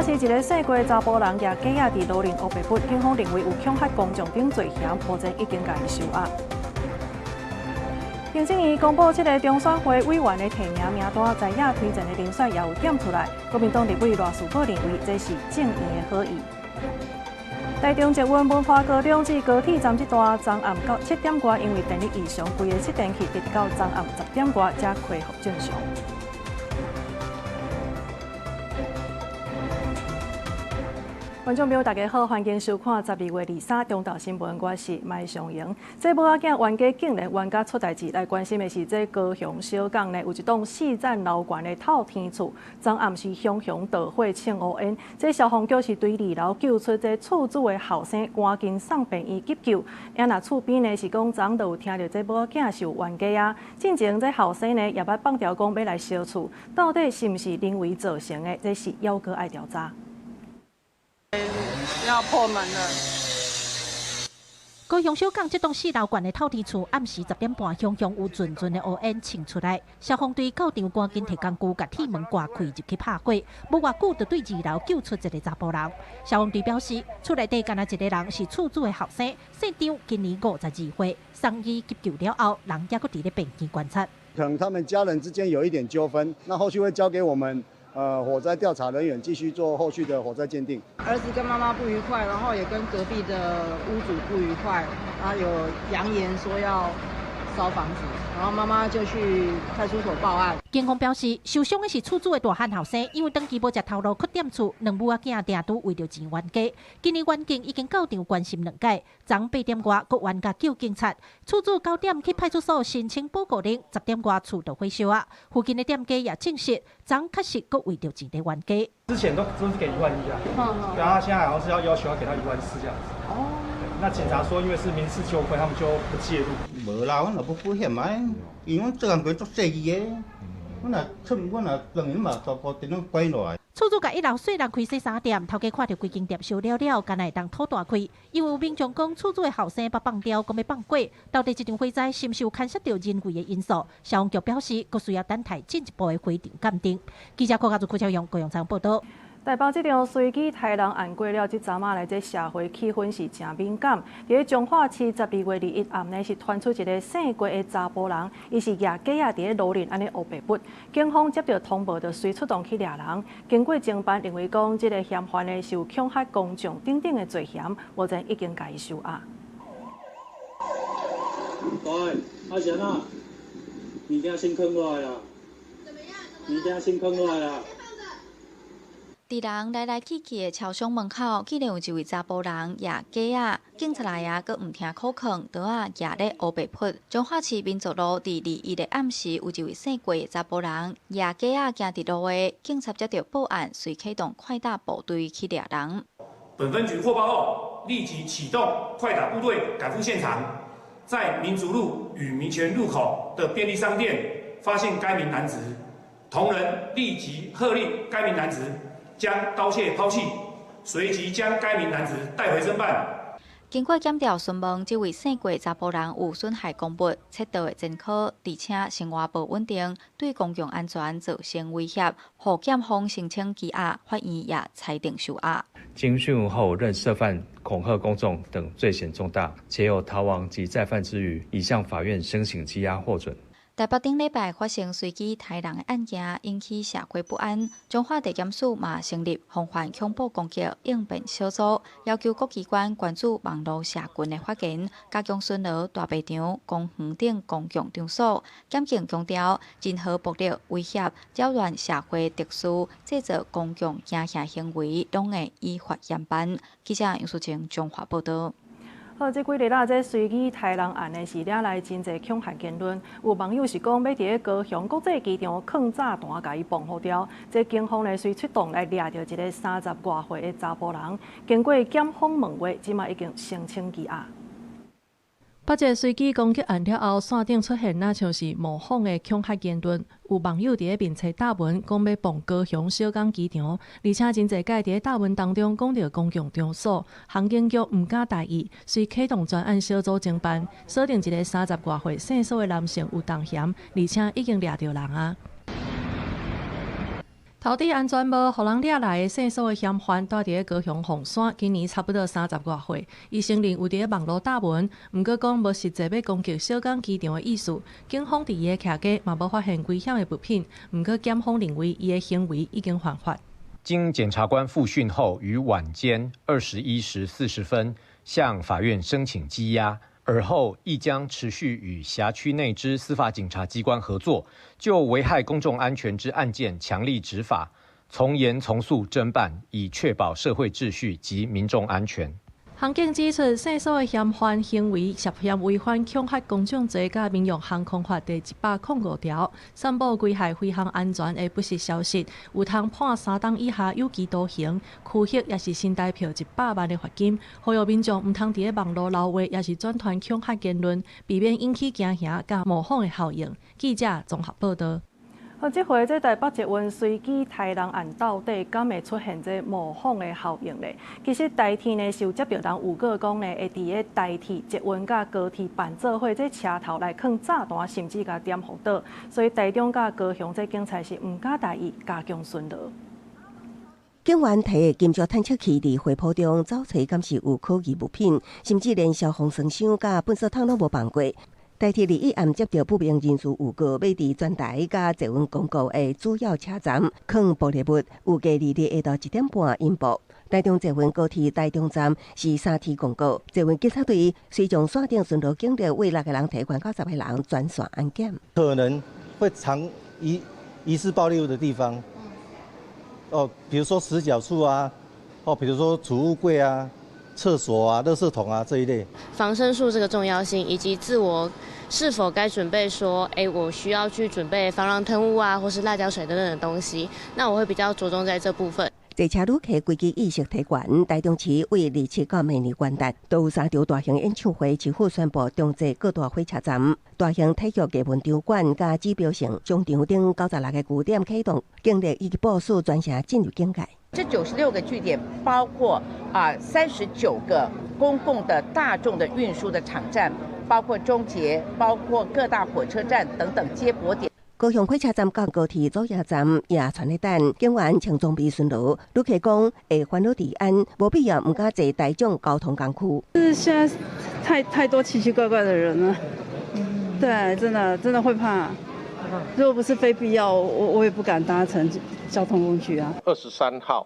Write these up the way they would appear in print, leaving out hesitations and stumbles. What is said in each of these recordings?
是一个姓郭的查甫人举假仔伫路林乌白骨，警方认为有恐吓公众等罪嫌，目前已经甲伊收押。行政院公布7个中选会委员的提名名单，在野推荐的人选也有点出来。国民党立委罗淑宝认为这是正义的好意。台中捷运文化高中至高铁站这段，昨暗到7点多，因为电力异常，规个熄电器直到昨暗10点多才恢复正常。观众朋友，大家好，欢迎收看12月23中道新闻，我是麦尚莹。这母仔囝冤家竟然冤家出代志，来关心的是这高雄小港呢有一栋4层楼高的透天厝，昨暗是熊熊导火庆乌烟。这消防局是对2楼救出这厝主的后生，赶紧送病院急救。那厝边呢是讲昨就有听到这母仔囝是有冤家啊，进前这后生呢也捌放条讲要来烧厝，到底是不是人为造成的？这是要阁爱调查。要破门了。高雄小港这栋4楼高的透天厝，暗时10点半，熊熊有阵阵的乌烟冲出来。消防队到场赶紧摕工具，把铁门刮开，入去拍火。无偌久，就对2楼救出一个查甫人。消防队表示，厝内底干那一个人是厝主的后生，姓张，今年52岁。送医急救了后，人也搁伫咧病院观察。可能他们家人之间有一点纠纷，那后续会交给我们。火灾调查人员继续做后续的火灾鉴定。儿子跟妈妈不愉快，然后也跟隔壁的屋主不愉快，然后有扬言说要烧房子，然后妈妈就去派出所报案。警方表示，受伤的是厝主的大汉后生，因为登记无食头路，缺点厝，两母仔囝定拄为着钱冤家。今年冤警已经到场关心2届，昨8点外，搁冤家叫警察。厝主9点去派出所申请保护令，10点外厝就火烧啊。附近的店家也证实，昨确实搁为着钱的冤家。之前都是给1万1啊，然后他现在好像是要求要给他1万4这样子。哦。那警察说，因为是民事纠纷，他们就不介入。无啦，阮也不危险嘛，因为阮做工作做生意的，阮也两年嘛，大部电拢关落来。厝主甲1楼细人开洗衫店，头家看到规间店烧了了，干来当土大开。因为有民众讲，厝主的后生把放掉，讲要放过，到底这场火灾是毋是有牵涉到人为的因素？消防局表示，佫需要等待进一步的会场鉴定。记者柯家族邱用高雄场报道。台北这场随机杀人案过了，这阵仔来，这社会气氛是真敏感。伫彰化市12月21暗呢，是传出一个姓郭的查甫人，伊是举假仔伫咧路林安尼乌白骨。警方接到通报，就随出动去抓人。经过侦办，认为讲这个嫌犯呢是有恐吓公众等等的罪嫌，目前已经甲伊收押。喂，阿贤啊，你家先坑落来啦！怎么样？你家先坑落来啦！伫人来来去去的超商门口，竟然有一位查甫人举假仔，警察来啊，佫唔听口劝，倒啊举咧乌白骨。彰化市民族路伫21日暗时，有一位姓郭的查甫人举假仔行伫路的，警察接到报案，遂启动快打部队去抓人。本分局获报后，立即启动快打部队赶赴现场，在民族路与民权路口的便利商店发现该名男子，同仁立即喝令该名男子将刀械抛弃，随即将该名男子带回侦办。经过检调询问，这位姓郭查甫人有损害公物、窃盗的前科，而且生活不稳定，对公共安全造成威胁，互检方申请羁押，法院也裁定收押。经讯问后，认涉犯恐吓公众等罪嫌重大，且有逃亡及再犯之余，已向法院申请羁押获准。台北顶礼拜发生随机杀人的案件，引起社会不安。彰化地检署嘛成立防范恐怖攻击应变小组，要求各机关关注网络社群的发言，加强巡逻大卖场、公园等公共场所。检警强调，任何暴力、威胁、扰乱社会秩序、制造公共惊吓行为，拢会依法严办。记者杨淑晴彰化报道。好，这几日啦，这随机杀人案呢是惹来真侪恐吓言论。有网友是讲要伫咧高雄国际机场放炸弹，甲伊绑好掉。这警方呢随出动来抓到一个30多岁的查甫人，经过检方问话，即马已经申请羁押。8个随机攻击案了后，线顶出现那像是模仿的恐吓言论。有网友伫咧面册答文，讲要绑高雄小港机场，而且真侪届伫咧答文当中讲到公共场所，航警局毋敢大意，遂启动专案小组侦办，锁定一个30多岁姓苏的男性有重嫌，而且已经抓到人啊。土地安全无，互人掠来的姓苏的嫌犯，住伫高雄凤山，今年差不多30多岁。伊承认有伫网络打文，毋过讲无实际要攻击小港机场的意思。警方伫伊的徛家嘛无发现危险的物品，毋过检方认为伊的行为已经犯法。经检察官复讯后，于晚间21时40分向法院申请羁押。而后亦将持续与辖区内之司法警察机关合作，就危害公众安全之案件强力执法，从严从速侦办，以确保社会秩序及民众安全。航警指出，姓苏的嫌犯行为涉嫌违反《恐吓公众罪甲民用航空法》第105条，散布危害飞行安全的不实消息，有通判3档以下有期徒刑、拘役，也是新台票100万的罚金。呼吁民众毋通伫网络留话，也是转传恐吓言论，避免引起惊吓甲模仿的效应。记者综合报道。这回这台北捷运随机杀人案到底敢会出现这模仿的效应呢？其实台铁呢是有接到人有个讲呢，会伫个台铁捷运甲高铁办做伙这车头来放炸弹，甚至甲点火倒，所以台中甲高雄这警察是毋敢大意，加强巡逻。警员提的金属探测器伫花圃中找找，敢是有可疑物品，甚至连消防栓箱甲粪扫桶都无放过。台铁21暗接到不明人士预告，要伫转台甲捷运公告的主要车站放玻璃物，预计2日下到1点半引爆。台中捷运高铁台中站是3天公告，捷运警察队随从线顶巡逻警力为6个人提款，90个人专线安检。可能会藏疑似暴力物的地方，比如说死角处啊，比如说储物柜啊、厕所啊、垃圾桶啊这一类。防身术这个重要性，以及自我是否该准备说，我需要去准备防狼喷雾啊，或是辣椒水等等的东西。那我会比较着重在这部分。坐车旅客规矩意识提悬，台中市为27到明年元旦，都有3场大型演唱会，市府宣布中正各大火车站、大型体育艺文场馆加指标性商场等96个据点启动，警力以及部署专线进入警戒。这96个据点包括39个公共的大众的运输的场站，包括中捷，包括各大火车站等等接驳点。高雄火车站到高铁左营站也传咧等，警员穿装备巡逻，旅客讲会烦恼治安，无必要唔敢坐台中交通工具。是现在太多奇奇怪怪的人了，对，真的会怕。如果不是非必要，我也不敢搭乘交通工具啊。23号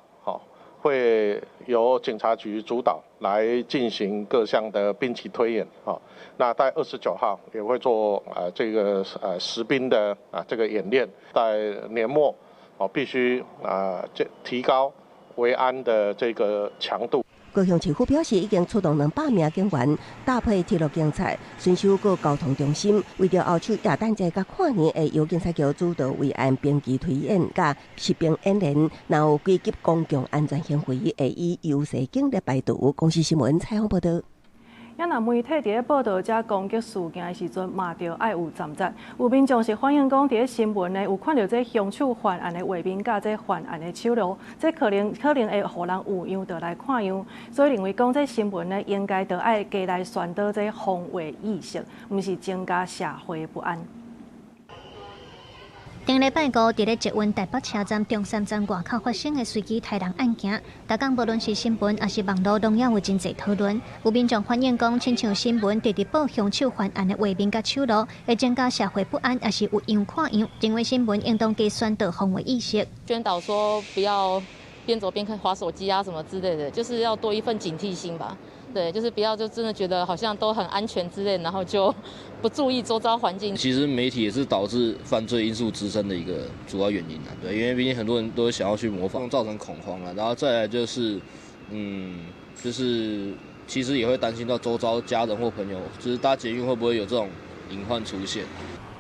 会由警察局主导来进行各项的兵棋推演那在29号也会做这个实兵的这个演练，在年末必须提高维安的这个强度。高雄市府表示，已经出动200名警员，搭配铁路警察、巡守各交通中心，为着后手耶诞节甲跨年会由警察局主导维安兵棋推演甲实兵演练，若有危及公共安全行为，会以优势警力排除。公司新闻采访报道。也若媒体伫咧报道这攻击事件的时阵，嘛着爱有站在。有民众是反映讲，伫咧新闻呢有看到这凶手犯案的画面，甲这犯案的手录，这可能会互人有样着来看样，所以认为讲这新闻呢应该着爱加来宣导这防卫意识，毋是增加社会不安。顶礼拜五，伫咧捷运台北车站中山站外口发生的随机杀人案件，大家无论是新闻还是网络，拢有真侪讨论。有民众反映讲，亲像新闻直直报凶手犯案的画面甲手录，会增加社会不安，也是有样看样。认为新闻应当加宣导防卫意识，宣导说不要边走边看滑手机啊什么之类的，就是要多一份警惕心吧。对，就是不要就真的觉得好像都很安全之类，然后就不注意周遭环境。其实媒体也是导致犯罪因素滋生的一个主要原因啊。对，因为毕竟很多人都想要去模仿，造成恐慌啊。然后再来就是，就是其实也会担心到周遭家人或朋友，就是搭捷运会不会有这种隐患出现。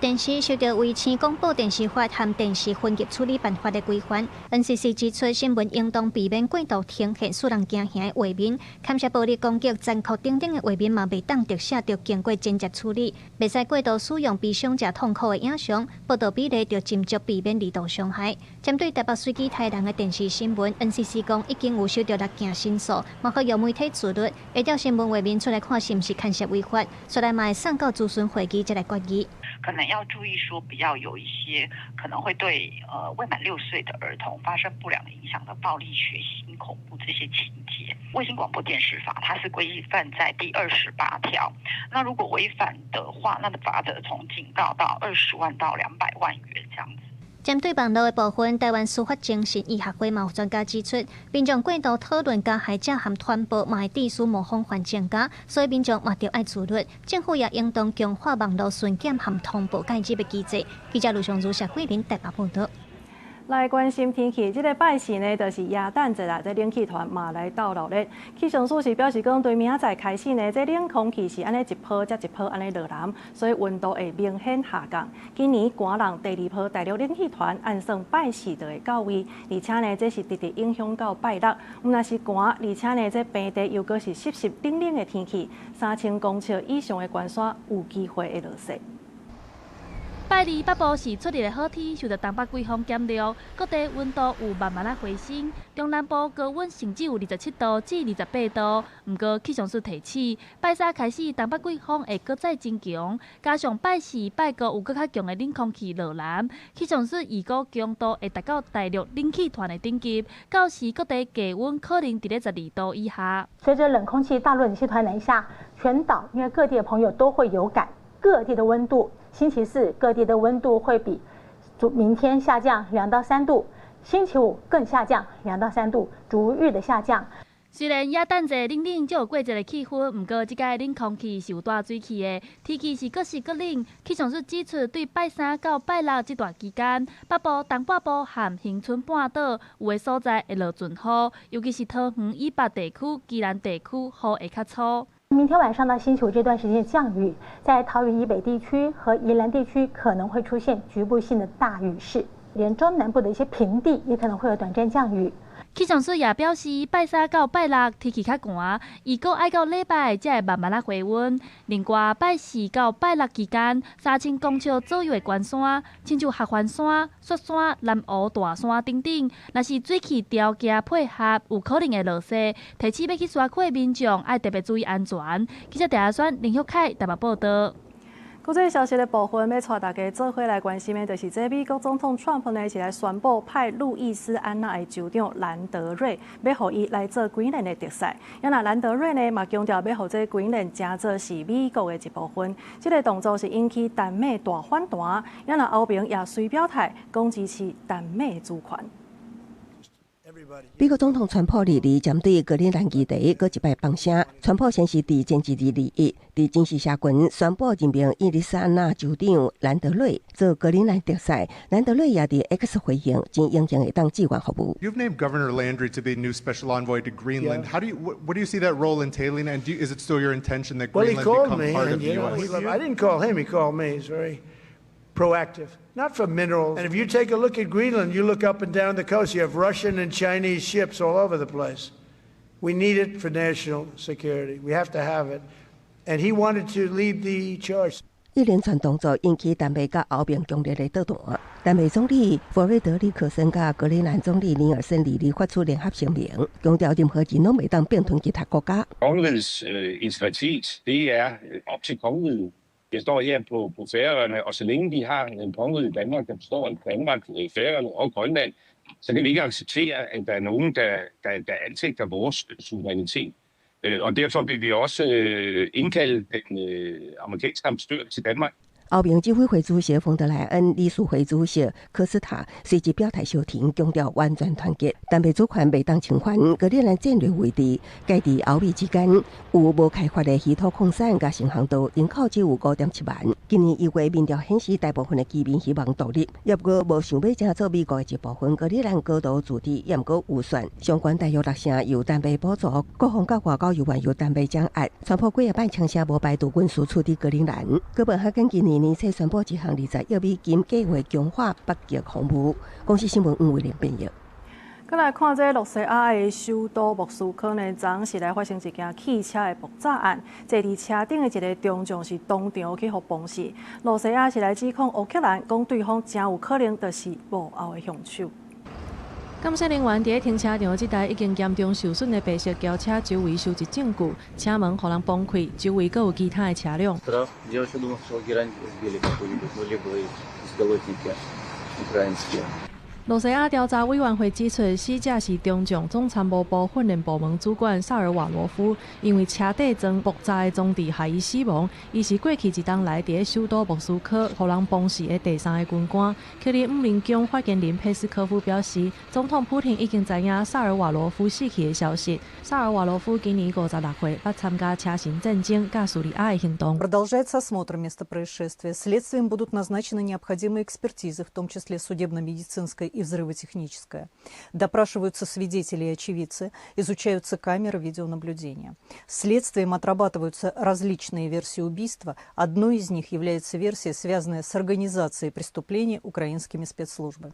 电视受到卫生广播电视法和电视分级处理办法的规范 ，NCC 指出，新闻应当避免过度呈现使人惊吓的画面，砍杀暴力攻击、残酷等等的画面嘛，袂当特写着经过间接处理，袂使过度使用悲伤加痛苦的影像，报道比例着斟酌避免二度伤害。针对台北随机杀人的电视新闻 ，NCC 讲已经有收到6件申诉，包括由媒体自律，下调新闻画面出来看是毋是牵涉违法，出来嘛会送到咨询会议再来决议。可能要注意说不要有一些可能会对未满6岁的儿童发生不良影响的暴力、血腥、恐怖这些情节。卫星广播电视法它是规范在第28条，那如果违反的话，那的罚则从警告到20万到200万元这样子。针对网络的部分，台湾司法精神医学会嘛有专家指出，民众过度讨论加害者和传播嘛会致使模仿犯增加，所以民众嘛着爱自律。政府也应当强化网络巡检和通报戒指的机制。记者卢尚如、谢慧玲台北报道。来关心天气，这个拜四呢，就是耶诞节啦，这冷气团嘛来到了咧。气象署是表示讲，对明仔载开始呢，这冷空气是安尼一波接一波安尼落南，所以温度会明显下降。今年寒冷第2波大陆冷气团按算拜四就会到位，而且呢，这是直直影响到拜六。若是寒，而且呢，这平地又搁是湿湿冷冷的天气，3000公尺以上的悬山有机会会落雪。拜二北部是出日的好天，受到东北季风减弱，各地温度有慢慢回升。中南部高温甚至有27度至28度。不过气象署提醒，拜三开始东北季风会搁再增强，加上拜四、拜五有搁较强的冷空气落南，气象署预估强度会达到大陆冷气团的等级，到时各地低温可能伫咧12度以下。随着冷空气大陆冷气团南下，全岛因为各地的朋友都会有感，各地的温度。星期四各地的温度会比明天下降2到3度，星期五更下降2到3度，逐日的下降。虽然耶诞节冷冷就有过节的气氛，不过这届冷空气是有大水汽的，天气是各时各冷。气象署指出，对拜三到拜六这段期间，北部、东北部和恒春半岛有的所在会落准雨，尤其是桃园以北地区、宜兰地区雨会较粗。明天晚上到星期五这段时间的降雨，在桃园以北地区和宜兰地区可能会出现局部性的大雨势，连中南部的一些平地也可能会有短暂降雨。气象署也表示，拜三到拜六天气较寒，预估爱到礼拜才会慢慢回温。另外，拜四到拜六期间，3000公尺左右的悬山，亲像合欢山、雪山、南湖大山等等，若是水汽条件配合，有可能会落雪。提醒要去山区的民众爱特别注意安全。记者陈亚轩、林旭凯台北报道。国际消息的部分，要带大家做伙来关心的，就是这美国总统川普呢是来宣布派路易斯安那的州长兰德瑞，要互伊来做Greenland的特使。那兰德瑞呢嘛强调要互这Greenland加做是美国的一部分。这个动作是引起丹美大反弹，那欧盟也随表态，讲支持丹美主权。美国总统川普日针对格陵兰议题搁一摆放声，川普先是伫政治利益，伫正式社群宣布任命伊利斯安那州长兰德瑞做格陵兰特使。兰德瑞也伫 X 回应，真应将会当志愿服务。 You've named Governor Landry to be new special envoy to Greenland. How do you what do you see that role entailing? And is it still your intention that Greenland become part of the U.S.? I didn't call him. He called me. He's very proactive. Not for minerals. And if you take a look at Greenland, you look up and down the coast, you have Russian and Chinese ships all over the place. We need it for national security. We have to have it. And he wanted to lead the charge. 一连串动作引起南美甲欧盟强烈的倒弹。南美总理弗瑞德里克森甲格陵兰总理尼尔森日发出联合声明，强調任何人都未當並吞其他國家。Kongerigets integritet, det er op til kongeriget. Jeg står her på Færøerne, og så længe vi har en kongerige i Danmark, der består af Danmark, Færøerne og Grønland, så kan vi ikke acceptere, at der er nogen, der anfægter vores suverænitet. Og derfor vil vi også indkalde den amerikanske ambassadør til Danmark. 欧盟执委会主席冯德莱恩、理事会主席科斯塔随即表态休庭，强调完全团结，但美主权未当侵犯格陵兰战略位置。该地欧美之间有无开发的稀土矿产甲成行道，人口只有5.7万。今年1月，民调显示大部分的居民希望独立，也不过无想要加做美国的一部分。格陵兰高度自治也不过有选，相关大约6成由丹麦补助，国防甲外交预算由丹麦掌握。川普几摆枪声无排除军事处伫格陵兰。哥本哈根今年年初宣布一项20亿美金计划强化北极航母。公司新闻吴伟玲编译。再来看这洛西亚的首都莫斯科呢，昨是来发生一件汽车的爆炸案，坐伫车顶的一个中将是当场去互崩死。洛西亚是来指控乌克兰，讲对方真有可能就是幕后的凶手。感谢人员伫停车场这台已经严重受损的白色轿车周围收集证据，车门互人崩溃，周围阁有其他的车辆。罗西亚调查委员会指出，死者是中将总参谋部训练部门主管萨尔瓦罗夫，因为车底装爆炸的装置害伊死亡。伊是过去一冬来伫首都莫斯科互人崩死的第3个军官。克里姆林宫发言人佩斯科夫表示，总统普廷已经知影萨尔瓦罗夫死去的消息。萨尔瓦罗夫今年56岁，捌参加车臣战争甲叙利亚的行动。Продолжается осмотр места происшествия. Следствием будут назначены необходимые экспертизы, в том числе судебно-медицинская и взрывотехническая. Допрашиваются свидетели и очевидцы, изучаются камеры видеонаблюдения. Следствием отрабатываются различные версии убийства. Одной из них является версия, связанная с организацией преступления украинскими спецслужбами.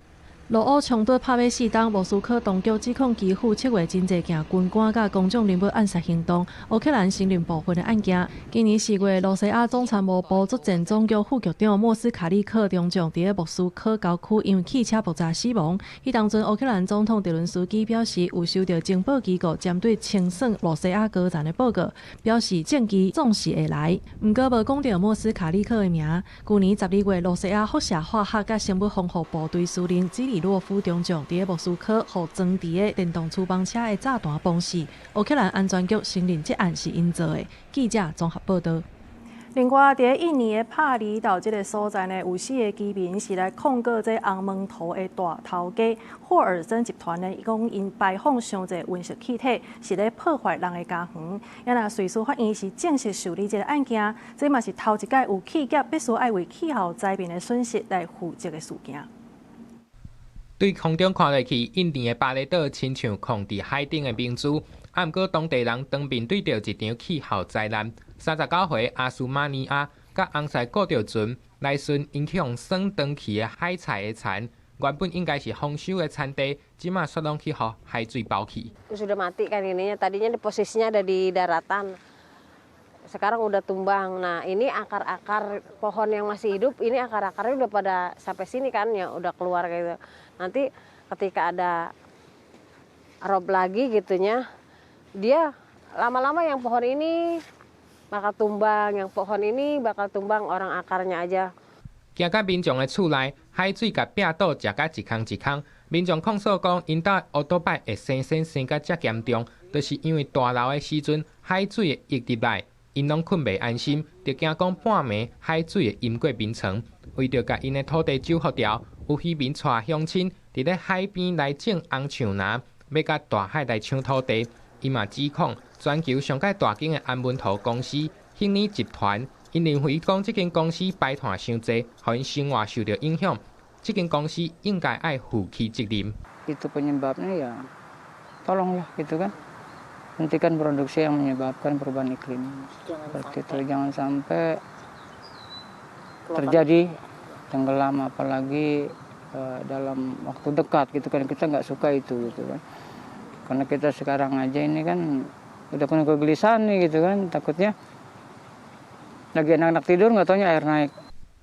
俄乌冲突拍尾4天，莫斯科当局指控基辅7月真侪件军官甲公众人物暗杀行动，乌克兰承认部分的案件。今年4月，罗西亚总参谋部作战总局副局长莫斯卡利克中将伫莫斯科郊区因为汽车爆炸死亡。迄当阵，乌克兰总统泽伦斯基表示有收到情报机构针对清算罗西亚高层的报告，表示证据总是会来。毋过无讲到莫斯卡利克的名。去年12月，罗西亚輻射化学甲生物防护部队司令基里洛夫中将伫莫斯科互装伫的电动厨房车的炸弹崩死。乌克兰安全局承认这案是因做的。记者综合报道。另外，伫印尼的帕里岛这个所在呢，有4个居民是来控告这红门头的大头家霍尔森集团呢，伊讲因排放伤侪温室气体，是咧破坏人的家园。也那瑞士法院是正式受理这个案件，这嘛是头一届有企业必须爱为气候灾变的损失来负责的事件。对空中看落去，印尼的巴厘岛亲像控伫海顶的明珠，毋过当地人当面对着一场气候灾难。39岁阿苏马尼亚甲翁婿过着船来顺因去用酸长去的海菜的田，原本应该是丰收的产地，即马却拢去互海水包去。Sudah mati kan ininya, tadinya posisinya ada di daratan. Sekarang udah tumbang. Nah, ini akar-akar pohon yang masih hidup, ini akar-akarnya udah pada sampai sini kan, ya udah keluar gitu. Nanti ketika ada rob lagi gitunya, dia lama-lama yang pohon ini bakal tumbang, yang pohon ini bakal tumbang, orang akarnya aja. 行到民众的厝内，海水甲壁倒食甲一空一空。民众控诉讲，因家乌托邦会生甲遮严重，就是因为大涝的时阵，海水会溢入来，因拢困袂安心，就惊讲半暝海水会淹过眠床。为着甲因的土地守护掉，有渔民带乡亲伫咧海边来种红树林，要甲大海来抢土地。伊嘛指控全球上界大间的安文图公司兴利集团。 因认为讲，这间公司摆摊伤济，互因生活受到影响。这间公司应该爱负起责任。Itu penyebabnya ya, tolonglah gitu kan, hentikan produksi yang menyebabkan perubahan iklim. Seperti itu, jangan sampai terjadi tenggelam, apalagi dalam waktu dekat gitu kan. Kita nggak suka itu gitu kan, karena kita sekarang aja ini kan udah penuh kegelisahan nih gitu kan, takutnya. Lagi anak-anak tidur nggak taunya air naik。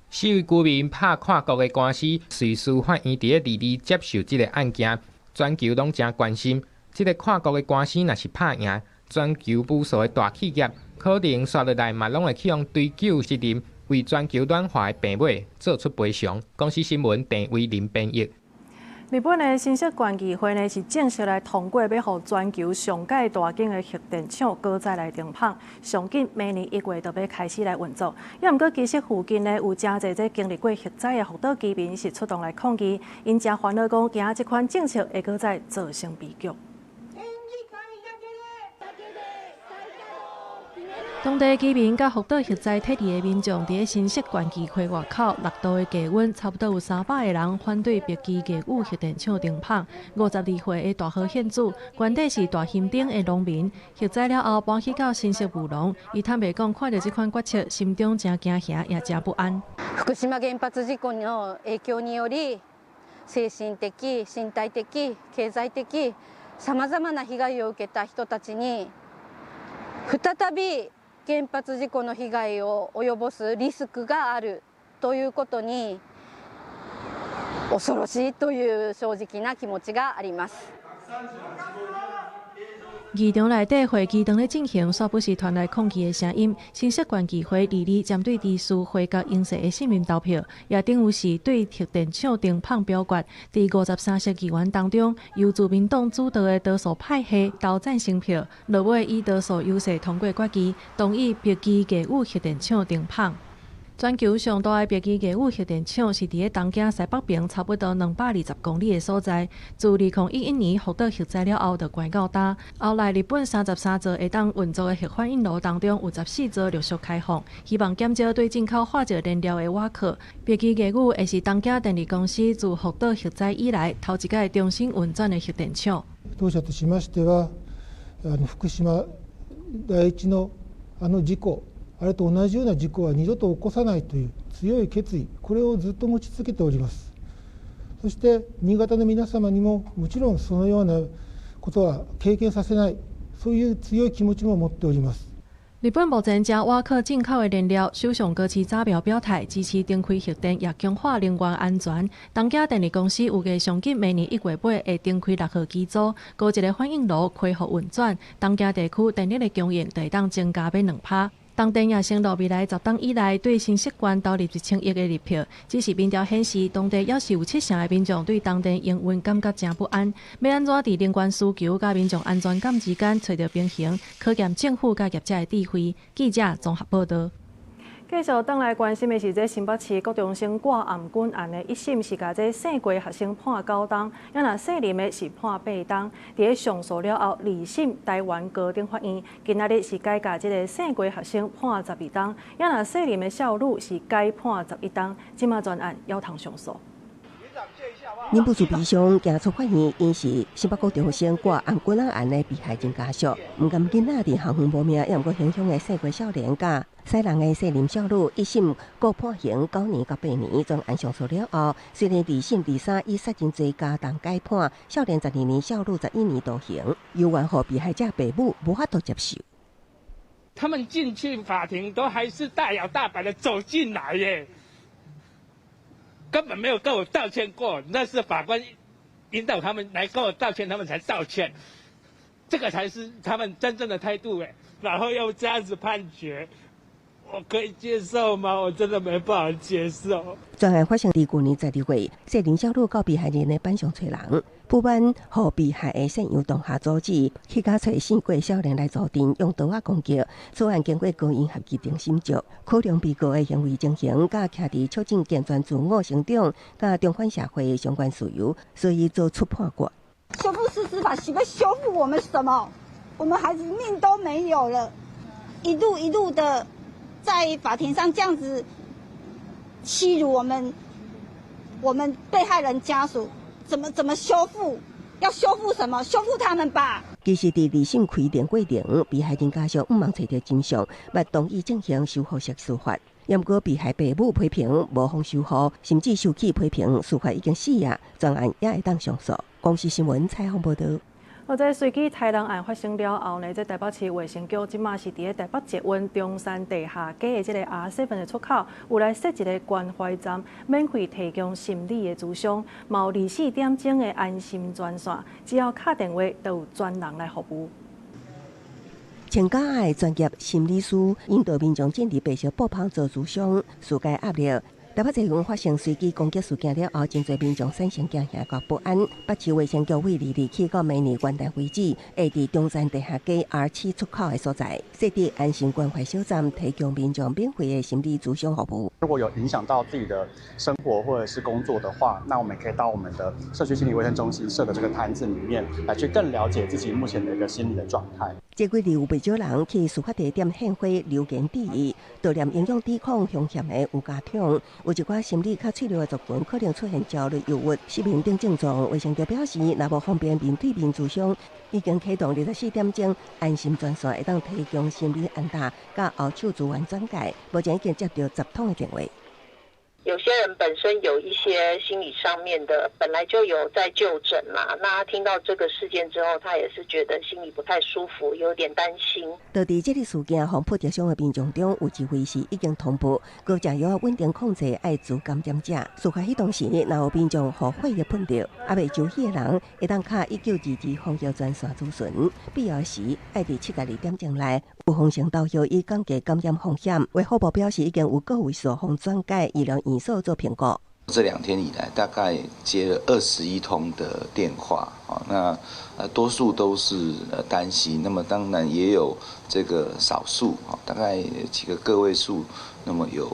四位居民拍跨国的官司，瑞士法院伫2日接受这个案件，全球拢真关心。这个跨国的官司若是拍赢，全球无数的大企业可能刷落来嘛，拢会去用追究责任，为全球暖化的病尾做出赔偿。公司新闻郑威林编译。 日本的新式关议会呢是正式来通过，要予全球上界大间的核电厂搁再来停放，上紧明年1月就要开始来运作。也毋过，其实附近呢有真侪在经历过核灾的福岛居民是出动来抗议，因真烦恼讲，惊这款政策会搁再造成悲剧。 当地居民甲福岛核灾退离的民众，伫新式关议会外口6度的低温，差不多有300个人反对北基价武核电厂停放。52岁的大和县主，原底是大兴町的农民，核灾了后搬去到新式务农。伊坦白讲，看到这款决策，心中真惊吓，也真不安。福島原発事故の影響により、精神的、身体的、経済的さまざまな被害を受けた人たちに再び 原発事故の被害を及ぼすリスクがあるということに恐ろしいという正直な気持ちがあります。议场内底会期当咧进行，煞不是传来抗议的声音。新习惯议会2日针对地区回甲英式的信任投票，也等于是对核电厂停放表决。伫53席议员当中，由自民党主导的多数派系投赞成票，落尾以多数优势通过决议，同意北基价武核电厂停放。全球上大的北基价武核电厂是伫个东京西北边差不多220公里的所在。自2011年福岛核灾了后，就关到呾。后来日本33座会当运作的核反应炉当中，有14座陆续开放，希望减少对进口化石燃料的瓦克。北基价武会是东京电力公司自福岛核灾以来头一届重新运转的核电厂。当社としましては、福島第一の事故。あれと同じような事故は二度と起こさないという強い決意、これをずっと持ち続けております。そして新潟の皆様にももちろんそのようなことは経験させない、そういう強い気持ちも持っております。日本目前将瓦克进口的燃料，首相高市早苗表态支持重开核电，也强化能源安全。东京电力公司预计上紧明年1月尾会重开6号机组，高一个反应炉恢复运转，东京地区电力的供应就会当增加2%。东电也承诺未来10档以内对新习惯投入1000亿的日票，只是民调显示，当地也是有7成的民众对东电营运感觉真不安。要安怎伫能源需求甲民众安全感之间找到平衡，可见政府甲业者的智慧。记者综合报道。继续转来关心的是，这新北市高中生挂暗棍案的1审是甲这姓郭学生判9档，也若姓林的是判8档。伫个上诉了后，2审台湾高等法院今仔日是改甲这个姓郭学生判12档，也若姓林的少女是改判11档。即马专案要通上诉。人不住悲伤，行出法院，因是新北高中生挂暗棍案的被害人家属，唔甘囡仔伫校园无命，也毋过影响的姓郭少年甲西人的姓林少女，1审各判刑9年到8年，专案上诉了后，虽然2审、2、3以杀人罪加重改判，少年12年，少女11年徒刑，由原和被害者父母无法度接受。他们进去法庭都还是大摇大摆的走进来耶。根本没有跟我道歉过，那是法官引导他们来跟我道歉，他们才道歉，这个才是他们真正的态度哎。然后又这样子判决，我可以接受吗？我真的没办法接受。专案发生伫去年12月，姓林少女到被害人的班上找人，不满互被害的姓杨同学阻止，去甲找姓郭少年来助阵，用刀攻击。此案经过高院合议定审结，考量被告的行为情形，甲徛伫促进健全自我成长，甲中反社会的相关事由，所以做出判决。修复式司法是要修复我们什么？我们孩子命都没有了，一路的在法庭上这样子欺辱我们被害人家属，怎么修复？要修复什么？修复他们吧。其实伫2审开庭过程，被害人家属毋茫找到真相，勿同意进行修复式司法。也毋过被害父母批评无方修复，甚至受气批评司法已经死啊，专案也会当上诉。公视新闻采访报道。这随机杀人案发生了后呢，这台北市卫生局即马是伫个台北捷运中山地下街的这个 R7 的出口，有来设一个关怀站，免费提供心理的咨询，有24点钟的安心专线，只要打电话都有专人来服务。请假的专业心理师引导民众进入白色布棚做咨询，疏解压力。台北捷运发生随机攻击事件了后，真侪民众产生惊吓甲不安。北市卫生局为2日起到明年元旦为止，会伫中山地下街 R7 出口的所在设立安心关怀小站，提供民众免费的心理咨询服务。如果有影响到自己的生活或者是工作的话，那我们可以到我们的社区心理卫生中心设的这个摊子里面，来去更了解自己目前的一个心理的状态。这几日有不少人去司法地点献花留言致意，悼念营养抵抗风险的有家长。有一寡心理较脆弱的族群可能出现焦虑、忧郁、失眠等症状。卫生局表示，若无方便面对面咨询，已经启动24点钟安心专线，会当提供心理安踏、甲后手资源转介。目前已经接到10通的电话。有些人本身有一些心理上面的，本来就有在就诊嘛，那他听到这个事件之后，他也是觉得心里不太舒服，有点担心。到伫这个事件防破跌伤的民众中，有一位是已经通报，高食药稳定控制艾滋感染者。事发迄当时，若有民众互血液喷着，还未就医的人，会当卡1922防疫专线咨询，必要时爱伫72点钟内有风险导游以降低感染风险。卫福部表示，已经有个位数方转介医疗院所做评估。这2天以来，大概接了21通的电话，那多数都是担心，那么当然也有这个少数，大概几个个位数，那么有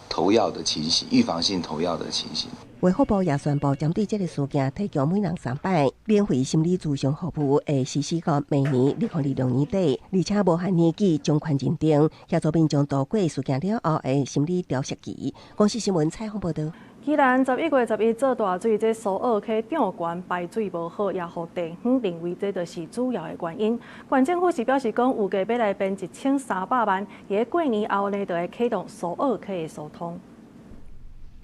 投药的情形，预防性投药的情形。卫福部也宣布，针对这个事件，提供每人3摆免费心理咨询服务，会实施到明年2026年底，而且无限年纪将款认定，协助民众度过事件了后的心理调适期。公视新闻采访报道。既然11月11日做大水，这苏澳溪涨悬排水无好，也互地方认为这就是主要的原因。县政府是表示讲，预计要来编1300万，而过年后呢，就会启动苏澳溪的疏通。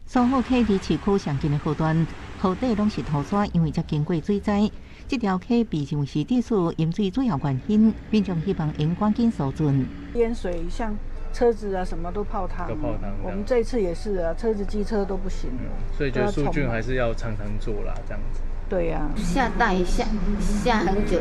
苏澳溪离市区上近的河段，河底拢是土沙，因为才经过水灾，这条溪被认为是地处淹水主要原因。民众希望应赶紧疏浚。淹水像车子啊什么都泡汤，我们这一次也是啊，车子机车都不行了。所以觉得疏浚还是要常常做啦，这样子。对呀、下大雨下很久，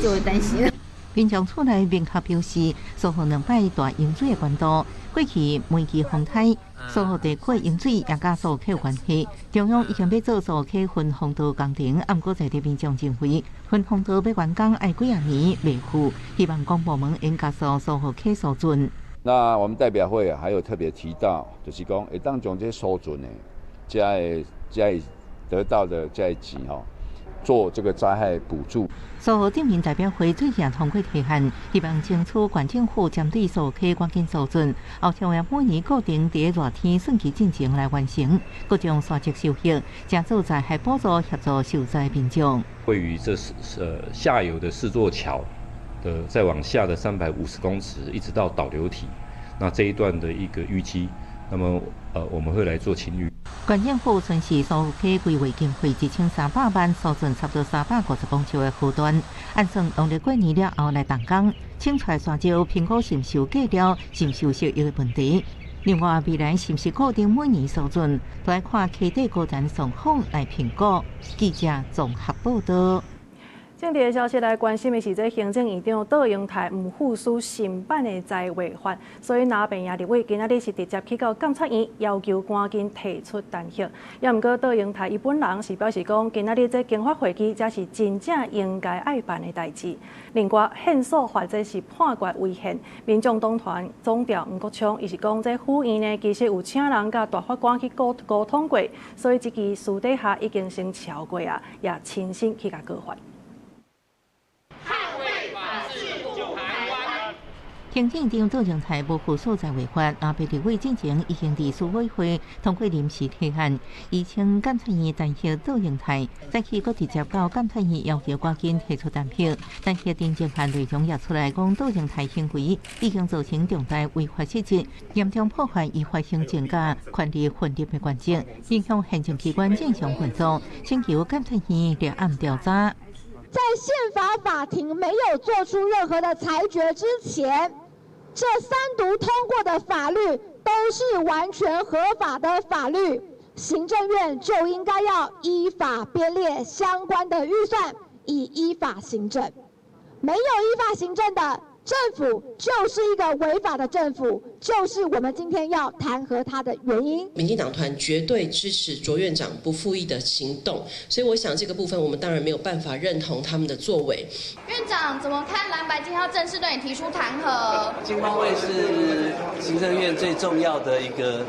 就会担心。民众厝内明确表示，苏澳2摆大淹水的关度，过去每季风台，苏澳地区淹水也甲苏澳溪有关系。中央已经要做苏澳溪分洪道工程，毋过在地民众认为，分洪道要完工要几啊年未付，希望公部门应加速苏澳溪疏浚。那我们代表会还有特别提到，就是讲，会当将这疏浚呢，加得到的这一级做这个灾害补助。苏澳镇民代表会最近通过提案，希望争取县政府针对苏澳溪赶紧疏浚，后将会每年固定在热天顺其进程来完成，各种沙石修复，加做灾害补助协助受灾民众。位于这下游的4座桥的再往下的350公尺，一直到导流体，那这一段的一个淤积，那么我们会来做清淤。县政府顺势苏澳溪规划经费1300万，疏浚差不多350公尺的河段，按算农历过年了后来动工，清出来沙石评估是毋是有过了，是毋是有石油的问题。另外，未来是毋是固定每年疏浚，都要看溪底高层状况来评估。记者综合报道。政治的消息来关心的是，这行政院长杜英泰唔付书新版的财违法，所以拿病也立委今仔日是直接去到监察院要求赶紧提出弹劾。也毋过杜英泰伊本人是表示讲，今仔日这经法会议才是真正应该爱办的代志。另外，宪诉法这是判决违宪，民众党团总调吴国昌伊是讲，这府院呢其实有请人甲大法官去沟通过，所以这支私底下已经先敲过啊，也亲身去甲告发。行政院长杜英泰无负所在违法，阿北立委进前已经伫书委会通过临时提案，以请监察院弹劾杜英泰，再去阁直接到监察院要求赶紧提出弹劾。弹劾定正案内容也出来讲，杜英泰行为已经造成重大违法失职，严重破坏依法行政甲权力分立的原则，影响行政机关正常运作，请求监察院立案调查。在宪法法庭没有做出任何的裁决之前，这3读通过的法律都是完全合法的法律，行政院就应该要依法编列相关的预算，以依法行政。没有依法行政的政府就是一个违法的政府，就是我们今天要弹劾他的原因。民进党团绝对支持卓院长不复议的行动，所以我想这个部分我们当然没有办法认同他们的作为。院长怎么看蓝白今天要正式对你提出弹劾？经方会是行政院最重要的一个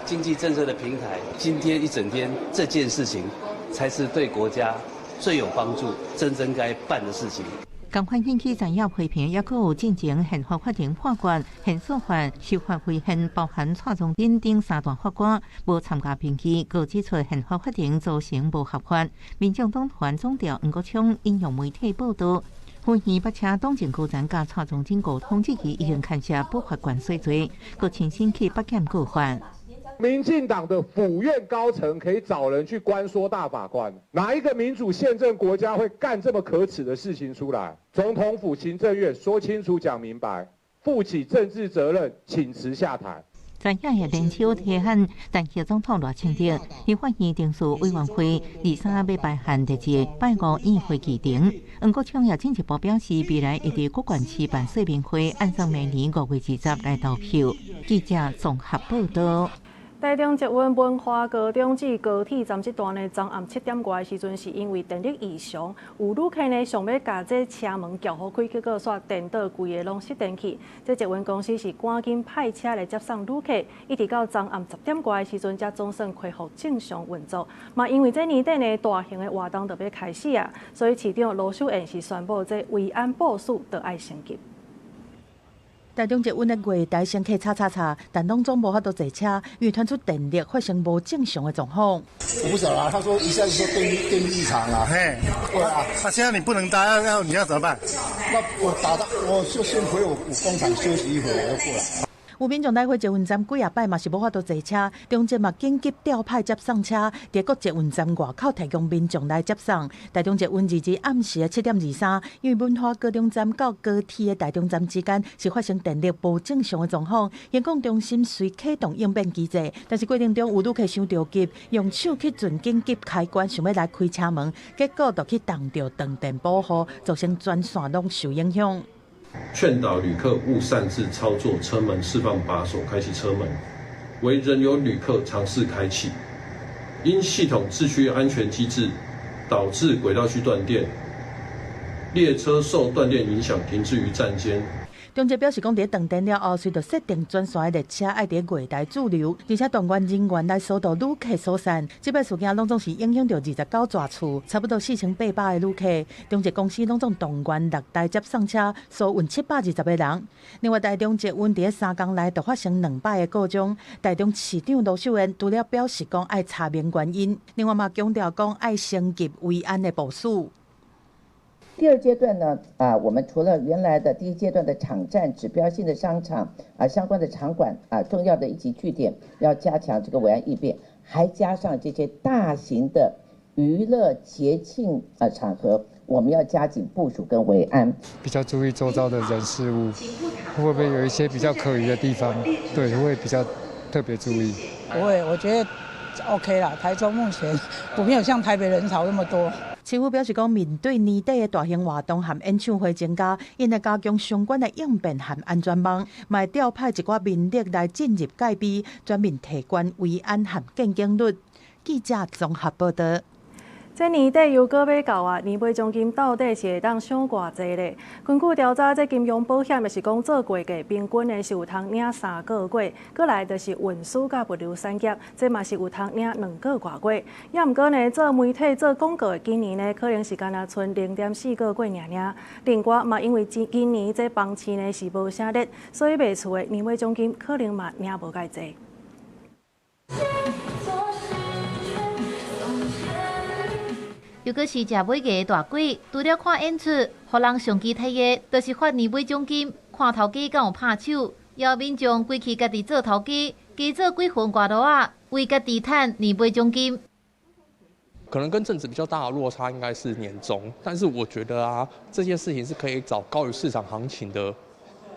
经济政策的平台，今天一整天这件事情才是对国家最有帮助、真正该办的事情。共款引起产业批评，也佫有进前宪法法庭判决宪诉法修法违宪，包含蔡宗典等3大法官无参加评议，佫指出宪法法庭造成无合法。民众党团总调吴国昌引用媒体报道，会议把请党政高层甲蔡宗典沟通，这期已经牵涉不法权所罪，佫亲身去北检告发。民进党的府院高层可以找人去关说大法官？哪一个民主宪政国家会干这么可耻的事情出来？总统府、行政院说清楚、讲明白，负起政治责任，请辞下台。在野的联手提案，但县总统赖清德立法院定数委员会23要排限日期拜5议会议程。黄国昌也进一步表示，未来会伫各县市办说明会，按照明年5月20来投票。记者综合报道。台中捷运文化高中至高铁站这段呢，昨暗7点外的时阵，是因为电力异常，有旅客呢想要把这车门撬好开，结果煞电到规个拢熄电去。这捷运公司是赶紧派车来接送旅客，一直到昨暗10点外的时阵，才总算恢复正常运作。嘛，因为这年底呢大型的活动就要开始啊，所以市长罗秀燕是宣布这维安部署就要升级。台中捷运的月台乘客叉，但拢总无法度坐车，因为传出电力发生无正常的状况。我不晓得啊，他说一下就说电力异常啊，嘿，对啊，那现在你不能搭，你要怎么办？那我就先回我工厂休息一会儿，我就过来。有民众来回捷运站几摆嘛是无法度坐车，中间嘛紧急调派接送车，伫各捷运站外口提供民众来接送。台中捷运日暗时的7点23，因为文化高中站到高铁的台中站之间是发生电力无正常的状况，监控中心随启动应变机制，但是过程中有旅客伤着急，用手去准紧急开关，想要来开车门，结果就去挡到断电保护，造成全线拢受影响。劝导旅客勿擅自操作车门释放把手开启车门，唯仍有旅客尝试开启，因系统自驱安全机制导致轨道区断电，列车受断电影响停滞于站间。中捷表示，讲伫断电了后，随着设定专线的列车爱伫月台驻留，而且断源人员来疏导旅客疏散。这摆事件拢总是影响到29座厝，差不多4800个旅客。中捷公司拢总动员6台接送车，疏运720个人。另外，台中捷运伫3天内就发生200个故障。台中市长罗秀燕除了表示讲爱查明原因，另外嘛强调讲爱升级维安的部署。第二阶段呢，我们除了原来的第一阶段的场站、指标性的商场相关的场馆重要的一级据点，要加强这个维安应变，还加上这些大型的娱乐节庆场合，我们要加紧部署跟维安，比较注意周遭的人事物，会不会有一些比较可疑的地方？对，会比较特别注意。不会，我觉得 OK 啦。台中目前没有像台北人潮那么多。市府表示讲，面对年底的大型活动和演唱会增加，因会加强相关的应变和安全网，嘛会调派一寡民力来进入戒备，全面提高维安和见警率。记者综合报道。这年底又搁要到啊，年尾奖金到底是会当赏偌济咧？根据调查，这金融保险的是讲做会计平均的是有通领3个月，过来就是运输甲物流产业，这嘛是有通领2个外月。也毋过呢，做媒体做广告的今年呢，可能是干那剩0.4个月尔。另外嘛，因为今年这房市呢是无啥热，所以卖厝的年尾奖金可能嘛领无介济。又搁是食尾个大鬼，除了看演出，互人上期睇的，就是发年尾奖金。看头家敢有拍手，邀民众规气家己做头家，加做几份外劳啊，为家己赚年尾奖金。可能跟政治比较大的落差应该是年终，但是我觉得这件事情是可以找高于市场行情的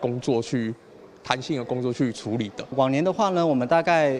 工作去弹性的工作去处理的。往年的话呢，我们大概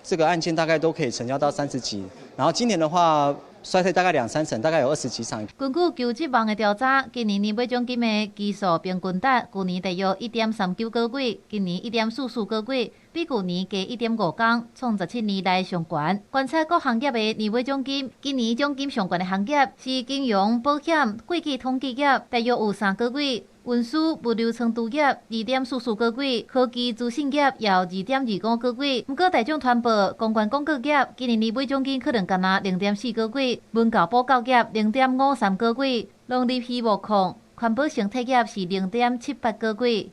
这个案件大概都可以成交到30几，然后今年的话衰退大概2-3成，大概有20几场。根据求职网的调查，今年年尾奖金的基数平均达去年大约1.39个月，今年1.44个月，比去年加1.5天，创17年来上悬。观察各行业的年尾奖金，今年奖金上悬的行业是金融、保险、会计统计业，大约有3个月。运输、物流仓储业2.44个月，科技资讯业也有2.25个月。不过大众传播、公关广告业今年年尾奖金可能干那0.4个月，文教保教业0.53个月，农业渔牧矿、环保生态业是0.78个月。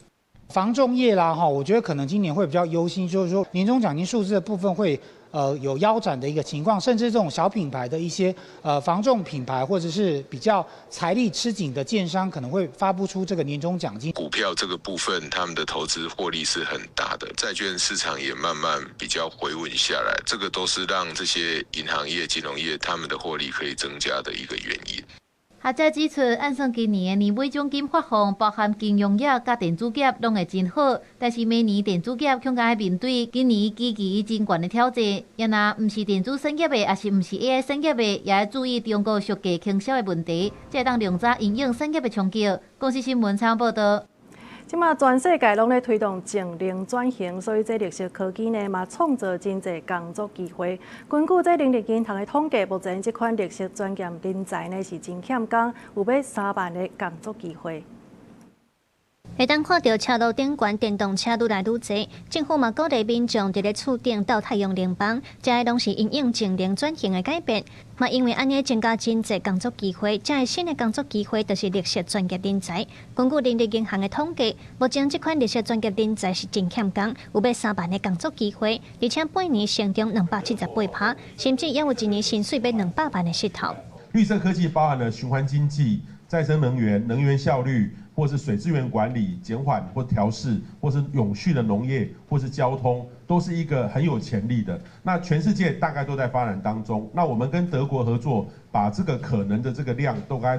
房仲业啦，我觉得可能今年会比较忧心，就是说年终奖金数字的部分会有腰斩的一个情况，甚至这种小品牌的一些房仲品牌或者是比较财力吃紧的建商，可能会发不出这个年终奖金。股票这个部分，他们的投资获利是很大的，债券市场也慢慢比较回稳下来，这个都是让这些银行业、金融业他们的获利可以增加的一个原因。学者指出，按算今年的年尾奖金发放，包含金融业甲电子业拢会真好，但是每年电子业恐该面对今年基期真悬的挑战。也若毋是电子产业的，也是毋是 AI 产业的，也要注意中国削价倾销的问题，才会当量早应用产业的冲击。公司新闻参报道。即马全世界拢咧推动净零转型，所以这绿色科技呢嘛创造真侪工作机会。根据这人力银行的统计，目前这款绿色专业人才呢是真欠工，有要3万个工作机会。会当看到车路顶悬电动车愈来愈侪，政府嘛鼓励民众伫咧厝顶倒太阳能板，这些拢是因应净零转型的改变。嘛，因为安尼增加真侪工作机会，这个新的工作机会就是绿色专业人才。根据人力银行的统计，目前这款绿色专业人才是真欠工，有要3万个工作机会，而且每年成长278%，甚至也有一年薪水要200万的势头。绿色科技包含了循环经济、再生能源、能源效率，或是水资源管理、减缓或调试，或是永续的农业，或是交通，都是一个很有潜力的。那全世界大概都在发展当中。那我们跟德国合作，把这个可能的这个量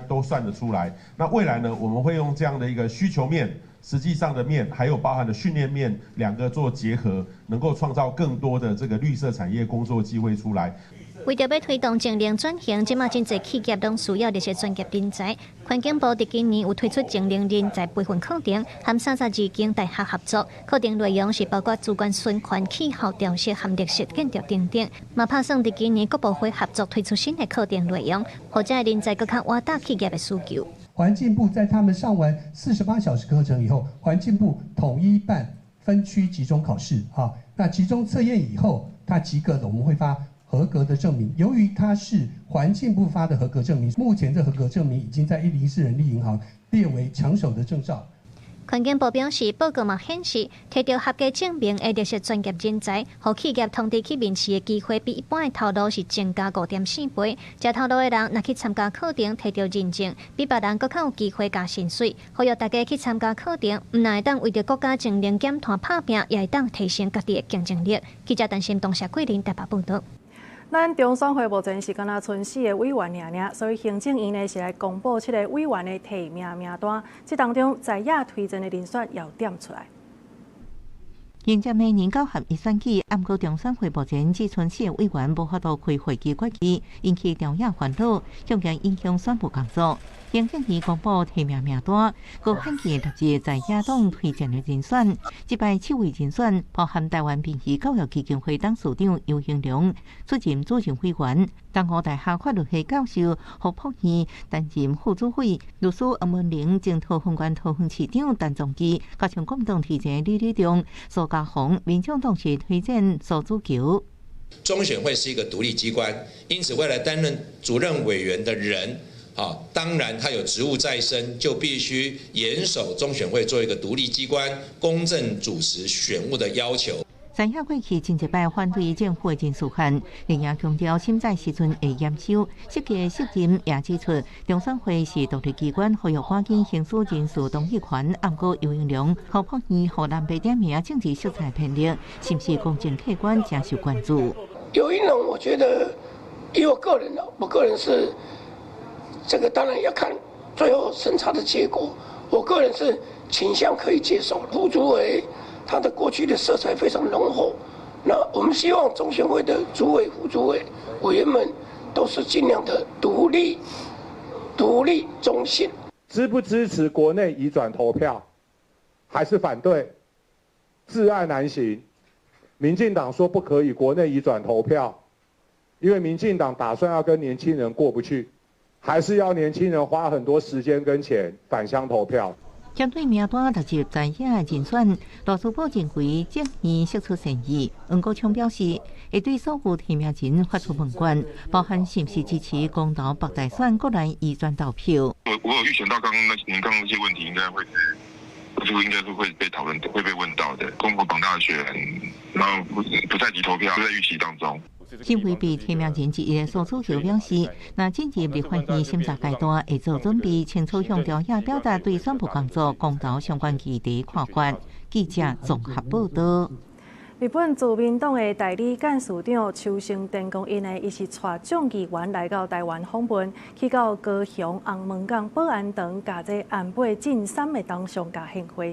都算得出来。那未来呢，我们会用这样的一个需求面、实际上的面，还有包含的训练面，两个做结合，能够创造更多的这个绿色产业工作机会出来。为着要推动净零转型，即马真侪企业拢需要这些专业人才。环境部伫今年有推出净零人才培训课程，和32间大学合作。课程内容是包括主管循环、气候调适和绿色建筑等等。嘛，打算伫今年各部会合作推出新的课程内容，或者人才更较挖大企业的需求。环境部在他们上完48小时课程以后，环境部统一办分区集中考试啊。那集中测验以后，他及格的，我们会发合格的证明。由于它是环境部发的合格证明，目前这合格证明已经在104人力银行列为抢手的证照。环境部表示，报告嘛显示，摕到合格证明的绿色专业人才，互企业通知去面试的机会比一般的头路是增加5.4倍。这头路的人若去参加课程，摕到认证，比别人更较有机会加薪水。呼吁大家去参加课程，唔但会当为着国家净零减碳打拼，也会当提升家己的竞争力。记者陈心东、谢桂林台北报道。咱中选会目前是敢若剩4个委员尔，所以行政院呢是来公布7个委员的提名名单，这当中在野推荐的人选要点出来。迎接明年9合1选举，不过中选会目前只剩4个委员无法度开会期决议，引起朝野烦恼，将会影响选务工作。行政院公布提名名单，高限期6个在野党推荐的人选，这摆7位人选包含台湾平溪教育基金会董事长尤兴良出任主任委员，东吴大学法律系教授胡柏义担任副主委，律师黄文玲前桃园县桃园市长陈宗基，加上国民党提荐李立忠、苏家宏，民众党是推荐苏祖球。中选会是一个独立机关，因此未来担任主任委员的人。当然，他有职务在身，就必须严守中选会作为一个独立机关，公正主持选务的要求。在野过去前一摆反对政府的真事项，仍然强调审查时阵会严守。涉及的责任也指出，中选会是独立机关，呼吁赶紧行使人事同意权。不过尤兴良、胡柏义和南北点名政治色彩偏离，是不是公正客观，正受关注。尤兴良，我觉得以我个人我个人是。这个当然要看最后审查的结果，我个人是倾向可以接受。胡主委他的过去的色彩非常浓厚，那我们希望中选会的主委、副主委、委员们都是尽量的独立、中性。支不支持国内移转投票，还是反对？自案难行。民进党说不可以国内移转投票，因为民进党打算要跟年轻人过不去。还是要年轻人花很多时间跟钱返乡投票。针对名单60在野的人选，罗斯堡认为正义释出善意。黄国昌表示，会对所有提名人发出问卷，包含是不是支持公投北大选过来移转投票。我有预想到您刚刚那些问题，应该会是处应该是会被讨论、会被问到的。公国榜大选，然后不在籍投票，都在预期当中。新会被提名人之一的苏楚瑜表示，那进入立法院审查阶段会做准备，清楚强调也表达对选举工作公道相关议题看法。记者综合报道。日本自民党的代理干事长秋生电工因伊是带众议员来到台湾访问，去到高雄红门港保安堂，甲这安倍晋三的当上家献花。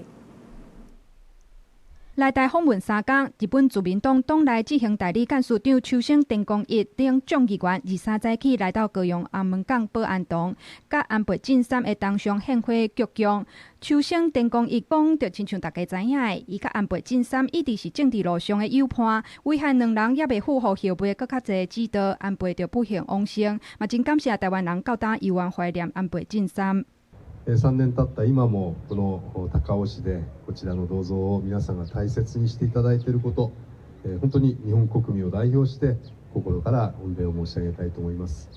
来台访问3天，日本自民党党内执行代理干事长秋生电工一等众议员23早起来到高雄红门港保安堂，甲安倍晋三的当上献花鞠躬。秋生电工一讲，就亲像大家知影的，伊甲安倍晋三一直是政治路上的友伴，遗憾两人也未符合后辈更较侪指导，安倍就不幸往生，嘛真感谢台湾人够胆犹原怀念安倍晋三。3年経った今もこの高尾市でこちらの銅像を皆さんが大切にしていただいていること、本当に日本国民を代表して心から御礼を申し上げたいと思います。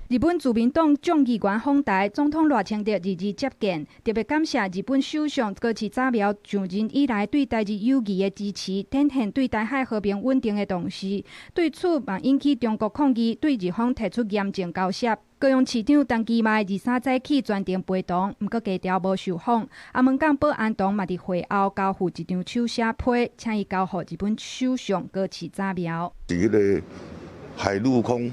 日本自民党众议员访台，总统赖清德日接见，特别感谢日本首相高市早苗就任以来对台日友谊的支持，展现对台海和平稳定的重视。对此嘛引起中国抗议，对日方提出严正交涉。高雄市长陈其迈23早起专程陪同，不过低调无受访。红门港保安堂嘛伫会后交付一张手写批，请伊交予日本首相高市早苗。迄个海陆空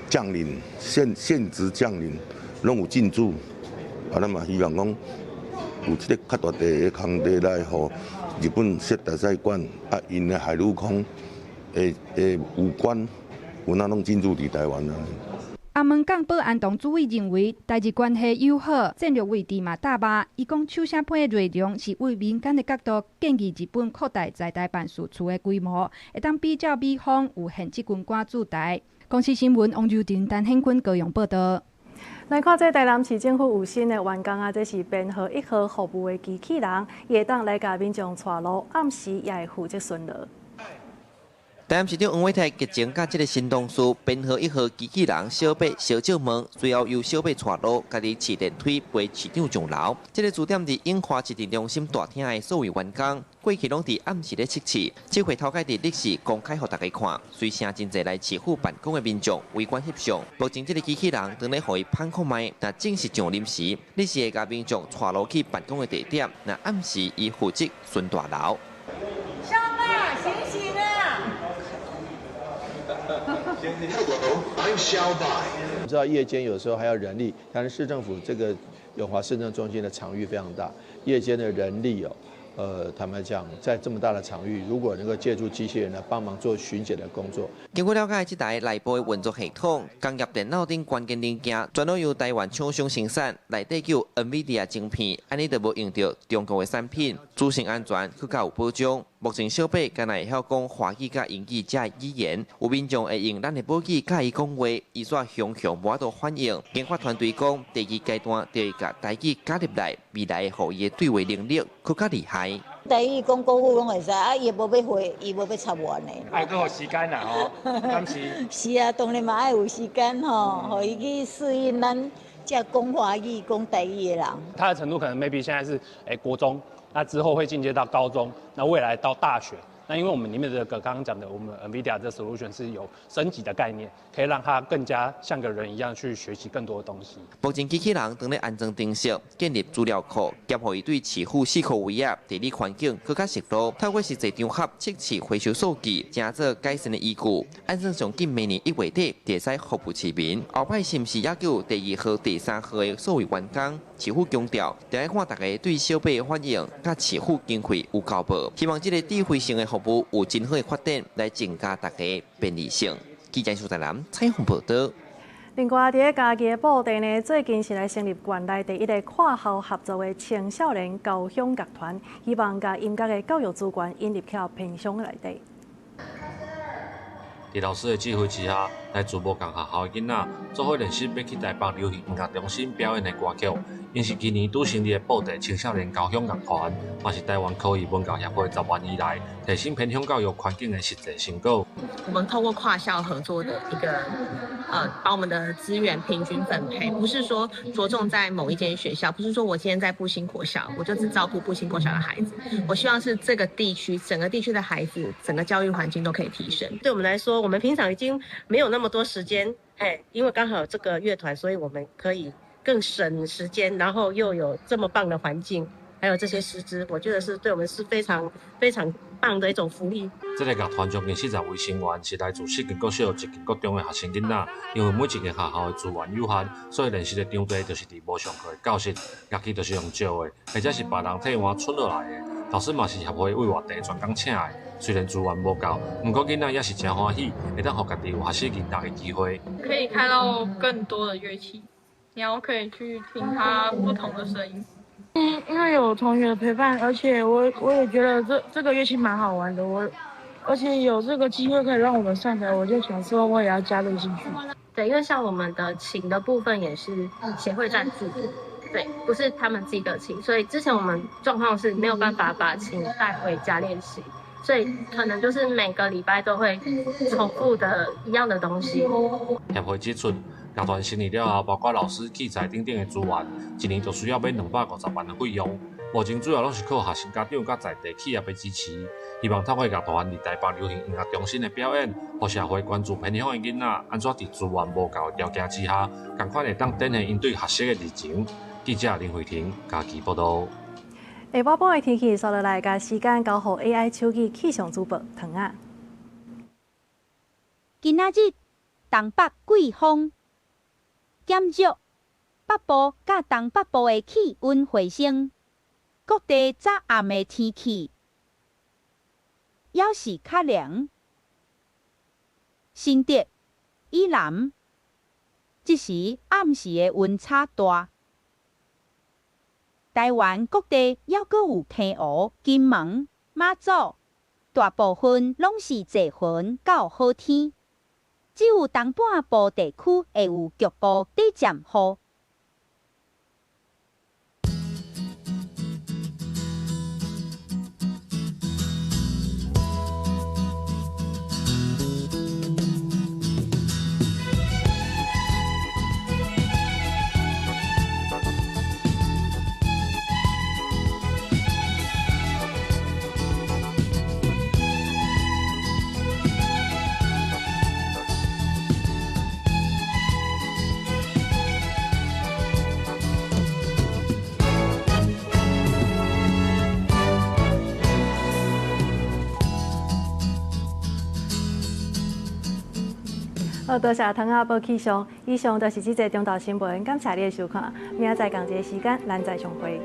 将领、现职将领拢有进驻，咱嘛希望讲有这个较大的空地来，互日本涉大使馆因的海陆空武官有哪拢进驻伫台湾啊。红门港保安堂主委认为，台日关系友好，战略位置嘛大巴。伊讲手写批的内容是为民间的角度建议日本扩大在台办事处的规模，会当比照美方有限制军官驻台。公司新闻王柔婷、陈显君高雄报道。来看这台南市政府有新的员工啊，这是编号1号服务的机器人，伊会当来甲民众带路，暗时也会负责巡逻。台南市长王伟泰激情甲这个新同事编号1号机器人小白小借问，随后由小白带路，家己骑电梯陪市长上楼。这个驻点伫永华市政中心大厅的所有员工，过去拢伫暗时咧测试，这回头开伫历史公开予大家看，随声真侪来市府办公的民众围观翕相。目前这个机器人当咧予伊放空卖，那正式上临时，你是会甲民众带路去办公的地点，那暗时伊负责巡大楼。小白，醒醒啊！我们知道夜间有时候还要人力，但是市政府这个永华市政中心的场域非常大，夜间的人力坦白讲，在这么大的场域，如果能够借助机器人来帮忙做巡检的工作。经过了解，这台内部的运作系统、工业电脑等关键零件，全都由台湾厂商生产，内底有 NVIDIA 晶片，安尼就无用到中国的产品，资讯安全更加有保障。目前小白敢若会晓讲华语甲英语这语言，有民众会用咱的母语甲伊讲话，伊煞雄雄无法度反应。研发团队讲，第2阶段就会甲台语加入来，未来互伊的对话能力更加厉害。台语讲国语拢会使，伊无要会，伊无要插完的。爱搁有时间啦吼，敢是？是啊，当然嘛爱有时间吼，互伊去适应咱这讲华语、讲台语的人。他的程度可能 maybe 现在是国中，那之后会进阶到高中，那未来到大学。那因为我们里面这个刚刚讲的，我们 NVIDIA 这 solution 是有升级的概念，可以让它更加像个人一样去学习更多的东西。目前机器人正在安装程式，建立资料库，兼互伊对市府4个位啊地理环境更加熟络。透过实际场合测试回收数据，加做改善的依据。按算上近明年1月底，就使服务市民。后摆是毋是也有第2号、第3号的所有员工？市府强调，就要看大家对小白的反应，甲市府经费有够无。希望这个智慧性的服务有真好的发展，来增加大家便利性。记者苏在南采访报道。另外，伫家己的布袋呢，最近是来成立县内第1个跨校合作的青少年交响乐团，希望甲音乐的教育资源引入到偏乡内底。伫老师的指挥之下，来逐步共学校的囡仔做好练习，要去台北流行音乐中心表演的歌曲。因是今年拄成立的布袋青少年交响乐团，嘛是台湾科艺文教协会10元以来提升偏乡教育环境的实际成果。我们透过跨校合作的一个把我们的资源平均分配，不是说着重在某一间学校，不是说我今天在布心国小，我就只照顾布心国小的孩子。我希望是这个地区整个地区的孩子，整个教育环境都可以提升。对我们来说，我们平常已经没有那么多时间，因为刚好有这个乐团，所以我们可以更省时间，然后又有这么棒的环境，还有这些师资，我觉得是对我们是非常非常棒的一种福利。这个乐团将近40位成员是来自4间国小、1间国中的学生囡仔，因为每一间学校的资源有限，所以练习的场地就是伫无上课的教室，乐器就是用借的，或者是别人替换存落来的。老师嘛是协会为外地专工请来，虽然资源无够，不过囡仔也是真欢喜，会当互家己有学习音乐的机会。可以看到更多的乐器，然后可以去听它不同的声音。因为有同学的陪伴，而且我也觉得这个乐器蛮好玩的，而且有这个机会可以让我们上台，我就想说我也要加入进去。对，因为像我们的琴的部分也是协会赞助，对，不是他们自己的琴，所以之前我们状况是没有办法把琴带回家练习，所以可能就是每个礼拜都会重复的一样的东西。协会指出，乐团成立了后，包括老师、器材等等的资源，一年就需要买250万的费用。目前主要拢是靠学生家长甲在地企业的支持，希望透过乐团伫台北流行音乐中心的表演，互社会关注偏乡的囡仔安怎伫资源无够的条件之下，同款会当展现因对学习的热情。记者林慧婷家己报道。下晡晡的天气，刷落来甲时间交予 AI 手机气象主播唐啊。今仔日东北季风减弱，北部甲东北部的气温回升。各地早暗的天气还是较凉，新竹以南这时暗时的温差大。台湾各地还阁有天湖、金门、马祖，大部分拢是多云到好天，只有东半部地区会有局部短暂雨。多谢唐阿报气象，以上就是这则中岛新闻，感谢你的收看，明仔载同一个时间咱再相会。